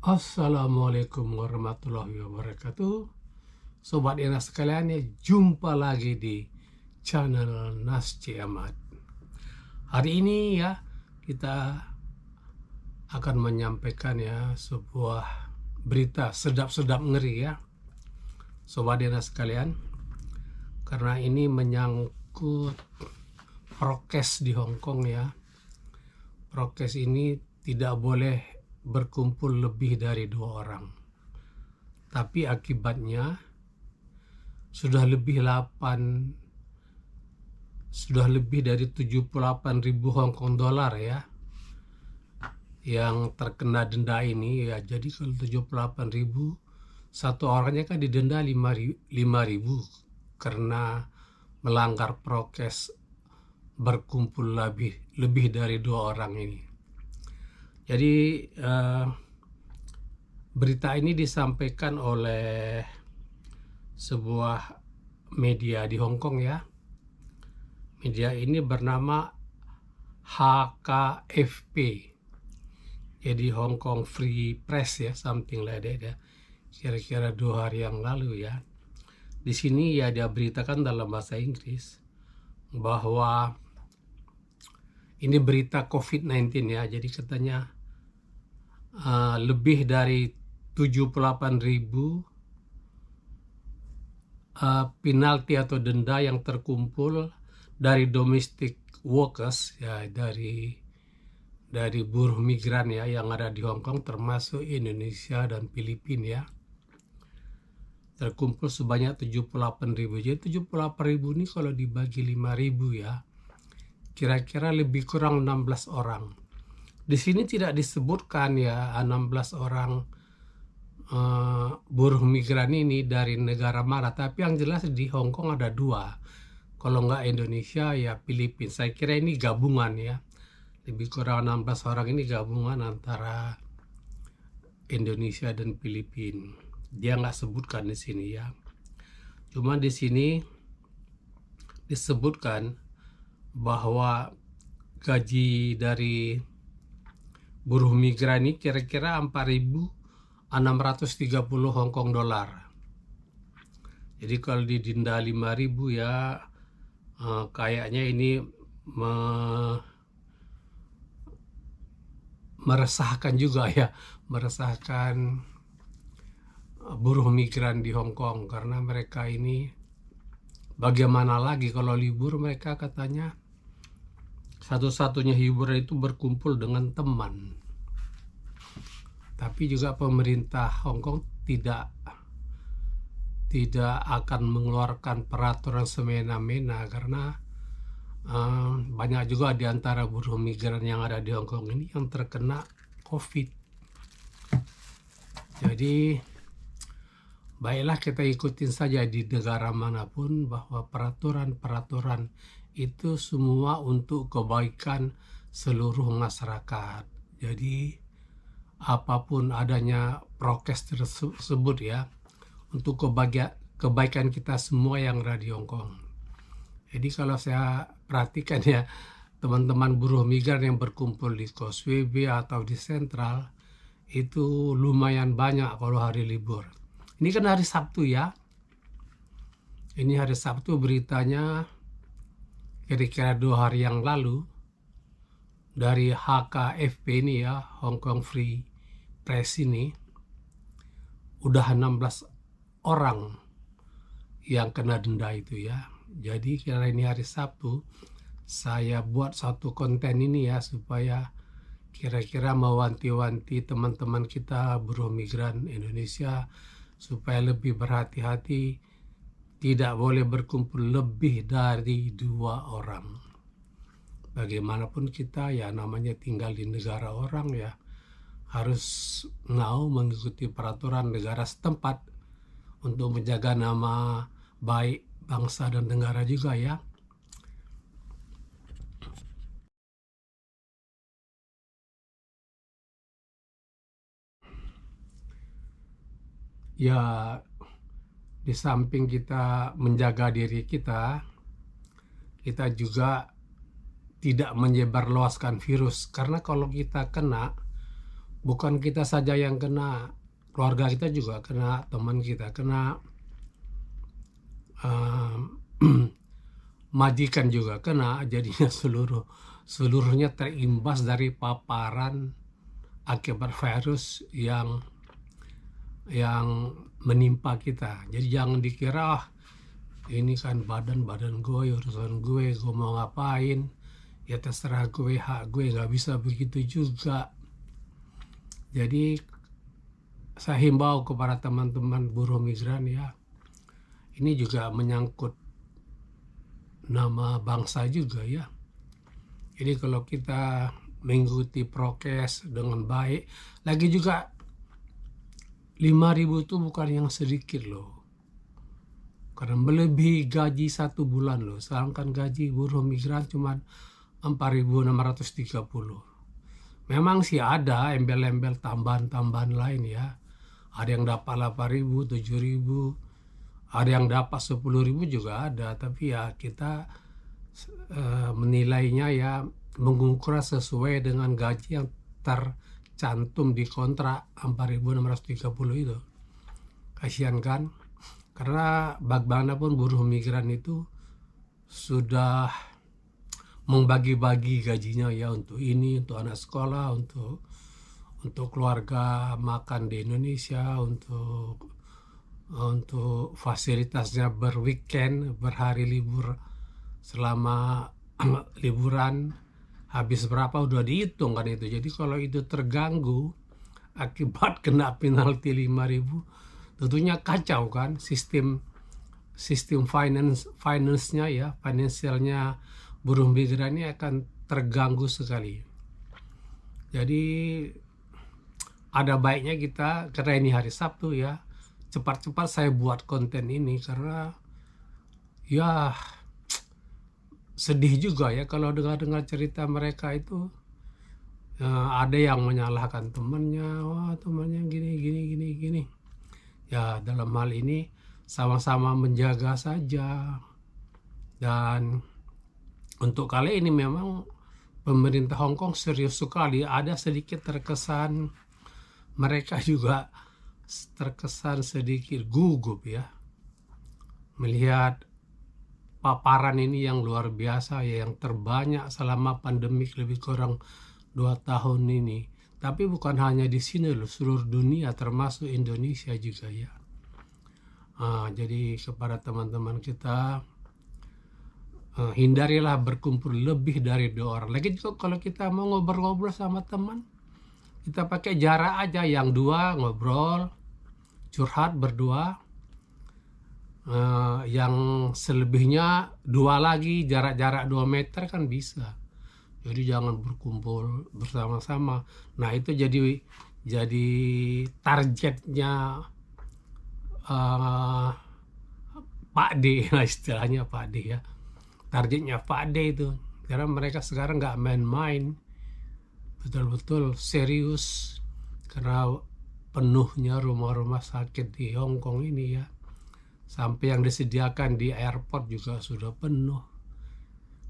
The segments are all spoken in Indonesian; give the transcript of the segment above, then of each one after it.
Assalamualaikum warahmatullahi wabarakatuh. Sobat Ina sekalian, ya, jumpa lagi di channel Nasci Ahmad. Hari ini ya kita akan menyampaikan ya sebuah berita sedap-sedap ngeri ya, Sobat Ina sekalian, karena ini menyangkut prokes di Hong Kong ya. Prokes ini tidak boleh berkumpul lebih dari 2 orang. Tapi akibatnya sudah lebih dari 78.000 Hong Kong dolar ya yang terkena denda ini ya. Jadi kalau 78.000, satu orangnya kan didenda 5.000 karena melanggar prokes berkumpul lebih dari 2 orang ini. Jadi berita ini disampaikan oleh sebuah media di Hong Kong ya. Media ini bernama HKFP. Jadi Hong Kong Free Press ya, something like that ya. Kira-kira 2 hari yang lalu ya. Di sini ya dia beritakan dalam bahasa Inggris bahwa ini berita COVID-19 ya. Jadi katanya lebih dari 78.000 penalti atau denda yang terkumpul dari domestic workers ya, dari buruh migran ya yang ada di Hong Kong, termasuk Indonesia dan Filipina ya, terkumpul sebanyak 78.000. Jadi 78.000 ini kalau dibagi 5.000 ya, kira-kira lebih kurang 16 orang. Di sini tidak disebutkan ya 16 orang buruh migran ini dari negara mana, tapi yang jelas di Hong Kong ada 2. Kalau nggak Indonesia ya Filipina. Saya kira ini gabungan ya, lebih kurang 16 orang ini gabungan antara Indonesia dan Filipina. Dia nggak sebutkan di sini ya. Cuma di sini disebutkan bahwa gaji dari buruh migran ini kira-kira 4.630 Hong Kong dolar. Jadi kalau didenda 5.000 ya, kayaknya ini meresahkan juga ya, meresahkan buruh migran di Hong Kong, karena mereka ini bagaimana lagi kalau libur, mereka katanya satu-satunya hiburan itu berkumpul dengan teman. Tapi juga pemerintah Hong Kong tidak akan mengeluarkan peraturan semena-mena, karena banyak juga di antara buruh migran yang ada di Hong Kong ini yang terkena COVID. Jadi baiklah kita ikutin saja di negara manapun bahwa peraturan-peraturan itu semua untuk kebaikan seluruh masyarakat. Jadi apapun adanya prokes tersebut ya, untuk kebaikan kita semua yang ada di Hong Kong. Jadi kalau saya perhatikan ya, teman-teman buruh migran yang berkumpul di Causeway Bay atau di Central itu lumayan banyak kalau hari libur. Ini kan hari Sabtu ya. Ini hari Sabtu beritanya kira-kira 2 hari yang lalu dari HKFP ini ya, Hong Kong Free Press ini, udah 16 orang yang kena denda itu ya. Jadi karena ini hari Sabtu, saya buat satu konten ini ya, supaya kira-kira mewanti-wanti teman-teman kita buruh migran Indonesia supaya lebih berhati-hati, tidak boleh berkumpul lebih dari 2 orang. Bagaimanapun kita ya namanya tinggal di negara orang ya, harus mau mengikuti peraturan negara setempat untuk menjaga nama baik bangsa dan negara juga ya. Ya, di samping kita menjaga diri kita juga tidak menyebarluaskan virus. Karena kalau kita kena, bukan kita saja yang kena, keluarga kita juga kena, teman kita kena, majikan juga kena, jadinya seluruhnya terimbas dari paparan akibat virus yang menimpa kita. Jadi jangan dikira ini kan badan gue, urusan gue mau ngapain, ya terserah gue, hak gue, nggak bisa begitu juga. Jadi saya himbau kepada teman-teman buruh migran ya, ini juga menyangkut nama bangsa juga ya. Jadi kalau kita mengikuti prokes dengan baik, lagi juga 5.000 itu bukan yang sedikit loh. Karena melebihi gaji 1 bulan loh. Sedangkan gaji buruh migran cuma 4.630. Memang sih ada embel-embel tambahan-tambahan lain ya. Ada yang dapat 8.000, 7.000, ada yang dapat 10.000 juga ada. Tapi ya kita menilainya ya mengukur sesuai dengan gaji yang tercantum di kontrak 4.630 itu. Kasihan kan? Karena bagaimanapun buruh migran itu sudah membagi-bagi gajinya ya, untuk ini, untuk anak sekolah, untuk keluarga makan di Indonesia, untuk fasilitasnya berweekend, berhari libur selama liburan, habis berapa udah dihitung kan itu. Jadi kalau itu terganggu akibat kena penalti 5.000, tentunya kacau kan sistem finance-nya ya, finansialnya buruh migran ini akan terganggu sekali. Jadi ada baiknya kita, karena ini hari Sabtu ya, cepat-cepat saya buat konten ini karena ya sedih juga ya kalau dengar cerita mereka itu. Ada yang menyalahkan temannya, wah temannya gini. Ya dalam hal ini sama-sama menjaga saja. Dan untuk kali ini memang pemerintah Hong Kong serius sekali. Ada sedikit terkesan, mereka juga terkesan sedikit gugup ya melihat paparan ini yang luar biasa ya, yang terbanyak selama pandemik lebih kurang 2 tahun ini. Tapi bukan hanya di sini loh, seluruh dunia termasuk Indonesia juga ya. Jadi kepada teman-teman kita, hindarilah berkumpul lebih dari 2 orang. Lagi juga kalau kita mau ngobrol-ngobrol sama teman, kita pakai jarak aja, yang 2 ngobrol, curhat berdua, yang selebihnya 2 lagi, jarak 2 meter kan bisa. Jadi jangan berkumpul bersama-sama. Nah itu jadi targetnya Pak D, nah istilahnya Pak D ya. Targetnya Pak D itu. Karena mereka sekarang nggak main-main, betul-betul serius. Karena penuhnya rumah-rumah sakit di Hong Kong ini ya. Sampai yang disediakan di airport juga sudah penuh.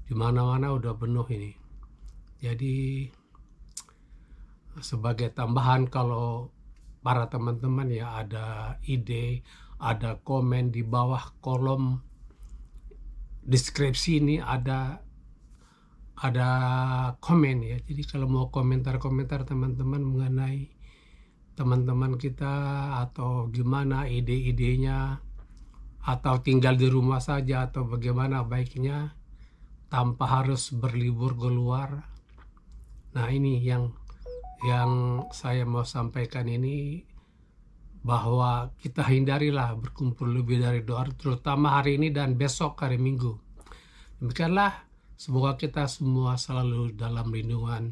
Di mana-mana udah penuh ini. Jadi sebagai tambahan, kalau para teman-teman ya ada ide, ada komen di bawah kolom deskripsi ini ada komen ya. Jadi kalau mau komentar-komentar teman-teman mengenai teman-teman kita atau gimana ide-idenya, atau tinggal di rumah saja atau bagaimana baiknya tanpa harus berlibur keluar. Nah ini yang saya mau sampaikan ini, bahwa kita hindarilah berkumpul lebih dari 2 orang, terutama hari ini dan besok hari Minggu. Demikianlah, semoga kita semua selalu dalam lindungan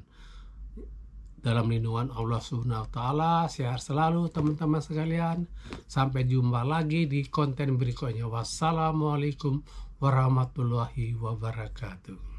Allah Subhanahu wa Ta'ala. Sehat selalu teman-teman sekalian. Sampai jumpa lagi di konten berikutnya. Wassalamualaikum warahmatullahi wabarakatuh.